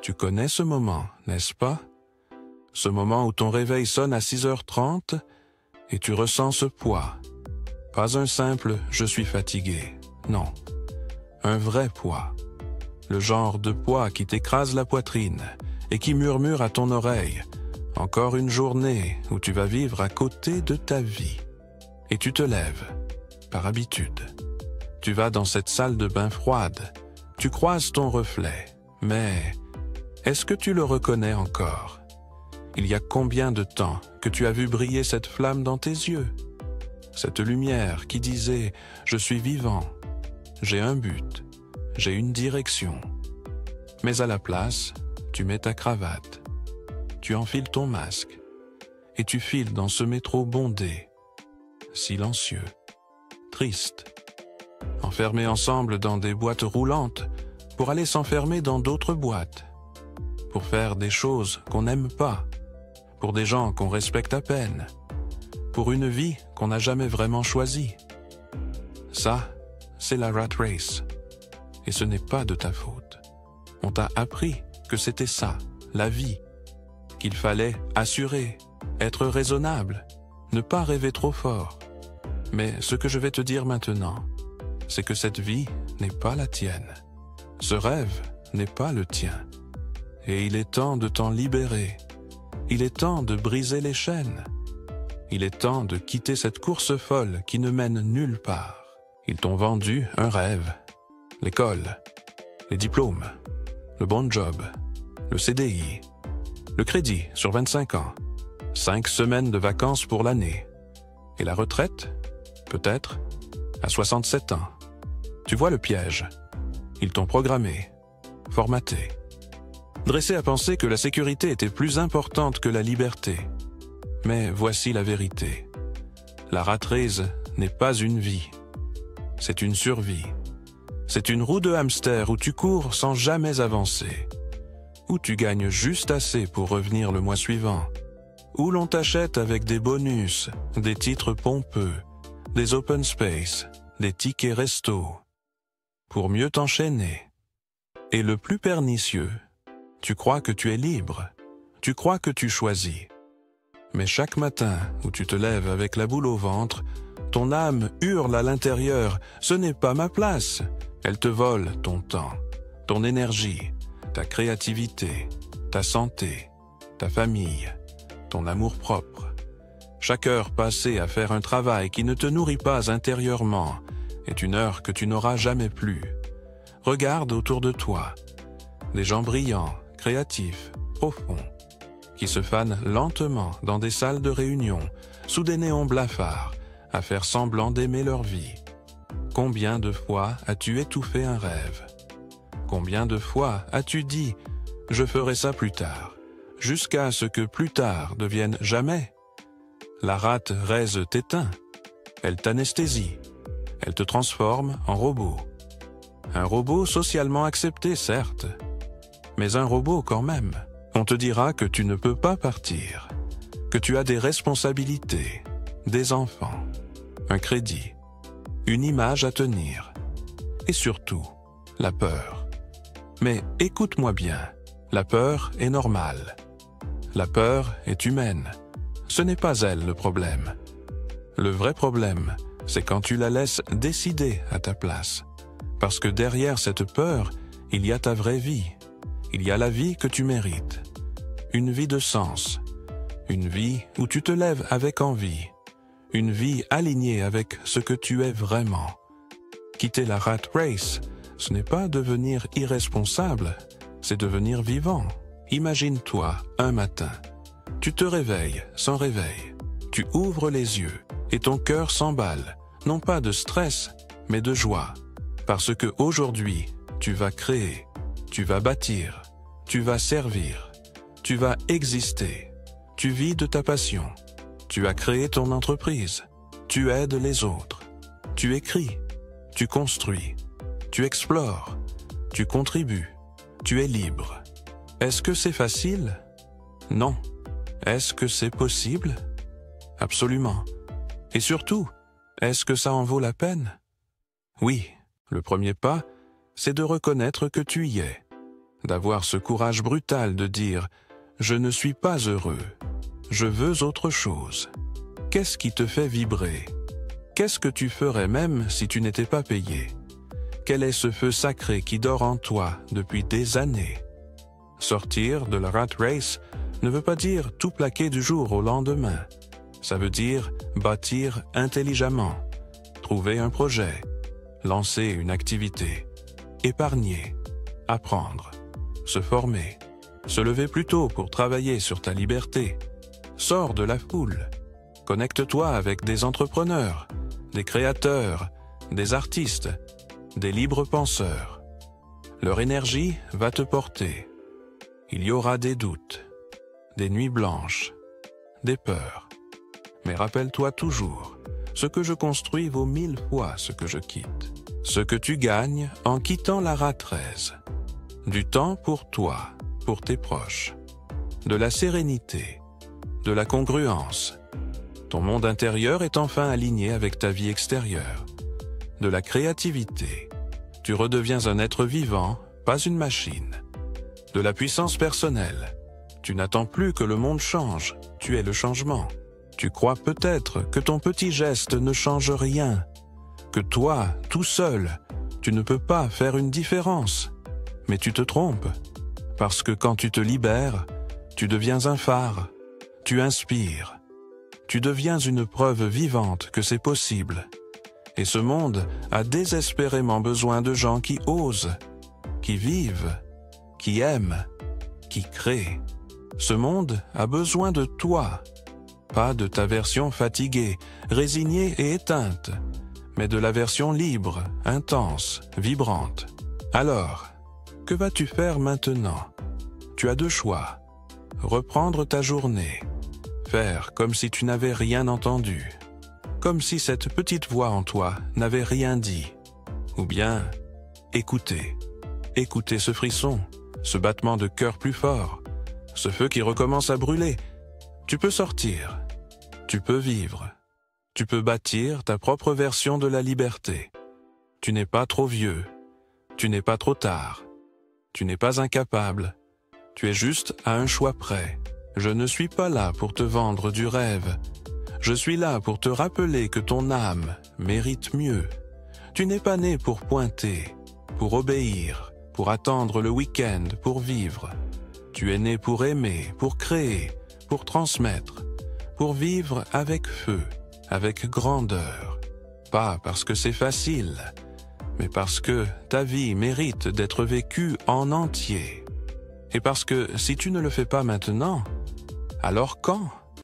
Tu connais ce moment, n'est-ce pas? Ce moment où ton réveil sonne à 6h30 et tu ressens ce poids. Pas un simple « je suis fatigué », non. Un vrai poids. Le genre de poids qui t'écrase la poitrine et qui murmure à ton oreille « Encore une journée où tu vas vivre à côté de ta vie ». Et tu te lèves, par habitude. Tu vas dans cette salle de bain froide, tu croises ton reflet, mais est-ce que tu le reconnais encore? Il y a combien de temps que tu as vu briller cette flamme dans tes yeux? Cette lumière qui disait « Je suis vivant, j'ai un but, j'ai une direction ». Mais à la place, tu mets ta cravate, tu enfiles ton masque et tu files dans ce métro bondé, silencieux, triste, enfermés ensemble dans des boîtes roulantes pour aller s'enfermer dans d'autres boîtes, pour faire des choses qu'on n'aime pas, pour des gens qu'on respecte à peine, pour une vie qu'on n'a jamais vraiment choisie. Ça, c'est la rat race. Et ce n'est pas de ta faute. On t'a appris que c'était ça, la vie, qu'il fallait assurer, être raisonnable, ne pas rêver trop fort. Mais ce que je vais te dire maintenant, c'est que cette vie n'est pas la tienne. Ce rêve n'est pas le tien. Et il est temps de t'en libérer. Il est temps de briser les chaînes. Il est temps de quitter cette course folle qui ne mène nulle part. Ils t'ont vendu un rêve. L'école, les diplômes, le bon job, le CDI, le crédit sur 25 ans, 5 semaines de vacances pour l'année. Et la retraite, peut-être, à 67 ans. Tu vois le piège. Ils t'ont programmé, formaté, dressé à penser que la sécurité était plus importante que la liberté. Mais voici la vérité. La rat race n'est pas une vie. C'est une survie. C'est une roue de hamster où tu cours sans jamais avancer. Où tu gagnes juste assez pour revenir le mois suivant. Où l'on t'achète avec des bonus, des titres pompeux, des open space, des tickets resto. Pour mieux t'enchaîner. Et le plus pernicieux, tu crois que tu es libre. Tu crois que tu choisis. Mais chaque matin où tu te lèves avec la boule au ventre, ton âme hurle à l'intérieur « Ce n'est pas ma place !» Elle te vole ton temps, ton énergie, ta créativité, ta santé, ta famille, ton amour-propre. Chaque heure passée à faire un travail qui ne te nourrit pas intérieurement est une heure que tu n'auras jamais plus. Regarde autour de toi, des gens brillants, créatifs, profonds, qui se fanent lentement dans des salles de réunion, sous des néons blafards, à faire semblant d'aimer leur vie. Combien de fois as-tu étouffé un rêve? Combien de fois as-tu dit « je ferai ça plus tard », jusqu'à ce que plus tard devienne jamais? La rat race t'éteint, elle t'anesthésie, elle te transforme en robot. Un robot socialement accepté, certes, mais un robot quand même. On te dira que tu ne peux pas partir, que tu as des responsabilités, des enfants, un crédit, une image à tenir, et surtout, la peur. Mais écoute-moi bien, la peur est normale. La peur est humaine. Ce n'est pas elle le problème. Le vrai problème, c'est quand tu la laisses décider à ta place. Parce que derrière cette peur, il y a ta vraie vie. Il y a la vie que tu mérites. Une vie de sens. Une vie où tu te lèves avec envie. Une vie alignée avec ce que tu es vraiment. Quitter la rat race, ce n'est pas devenir irresponsable, c'est devenir vivant. Imagine-toi un matin. Tu te réveilles sans réveil. Tu ouvres les yeux et ton cœur s'emballe, non pas de stress, mais de joie. Parce que aujourd'hui, tu vas créer, tu vas bâtir, tu vas servir, tu vas exister. Tu vis de ta passion. Tu as créé ton entreprise. Tu aides les autres. Tu écris. Tu construis. Tu explores. Tu contribues. Tu es libre. Est-ce que c'est facile? Non. Est-ce que c'est possible? Absolument. Et surtout, est-ce que ça en vaut la peine? Oui, le premier pas, c'est de reconnaître que tu y es. d'avoir ce courage brutal de dire « Je ne suis pas heureux, je veux autre chose ». Qu'est-ce qui te fait vibrer? Qu'est-ce que tu ferais même si tu n'étais pas payé? Quel est ce feu sacré qui dort en toi depuis des années? Sortir de la rat race ne veut pas dire tout plaquer du jour au lendemain. Ça veut dire bâtir intelligemment, trouver un projet, lancer une activité, épargner, apprendre, se former, se lever plus tôt pour travailler sur ta liberté. Sors de la foule. Connecte-toi avec des entrepreneurs, des créateurs, des artistes, des libres penseurs. Leur énergie va te porter. Il y aura des doutes, des nuits blanches, des peurs. Mais rappelle-toi toujours, ce que je construis vaut 1000 fois ce que je quitte. Ce que tu gagnes en quittant la rat race. Du temps pour toi, pour tes proches. De la sérénité, de la congruence. Ton monde intérieur est enfin aligné avec ta vie extérieure. De la créativité. Tu redeviens un être vivant, pas une machine. De la puissance personnelle. Tu n'attends plus que le monde change, tu es le changement. Tu crois peut-être que ton petit geste ne change rien, que toi, tout seul, tu ne peux pas faire une différence. Mais tu te trompes, parce que quand tu te libères, tu deviens un phare, tu inspires. Tu deviens une preuve vivante que c'est possible. Et ce monde a désespérément besoin de gens qui osent, qui vivent, qui aiment, qui créent. Ce monde a besoin de toi, pas de ta version fatiguée, résignée et éteinte, mais de la version libre, intense, vibrante. Alors, que vas-tu faire maintenant? Tu as deux choix. Reprendre ta journée. Faire comme si tu n'avais rien entendu, comme si cette petite voix en toi n'avait rien dit. Ou bien, écouter ce frisson, ce battement de cœur plus fort, ce feu qui recommence à brûler. Tu peux sortir, tu peux vivre, tu peux bâtir ta propre version de la liberté. Tu n'es pas trop vieux, tu n'es pas trop tard, tu n'es pas incapable, tu es juste à un choix près. Je ne suis pas là pour te vendre du rêve. Je suis là pour te rappeler que ton âme mérite mieux. Tu n'es pas né pour pointer, pour obéir, pour attendre le week-end, pour vivre. Tu es né pour aimer, pour créer, pour transmettre, pour vivre avec feu, avec grandeur. Pas parce que c'est facile, mais parce que ta vie mérite d'être vécue en entier. Et parce que si tu ne le fais pas maintenant, alors quand ?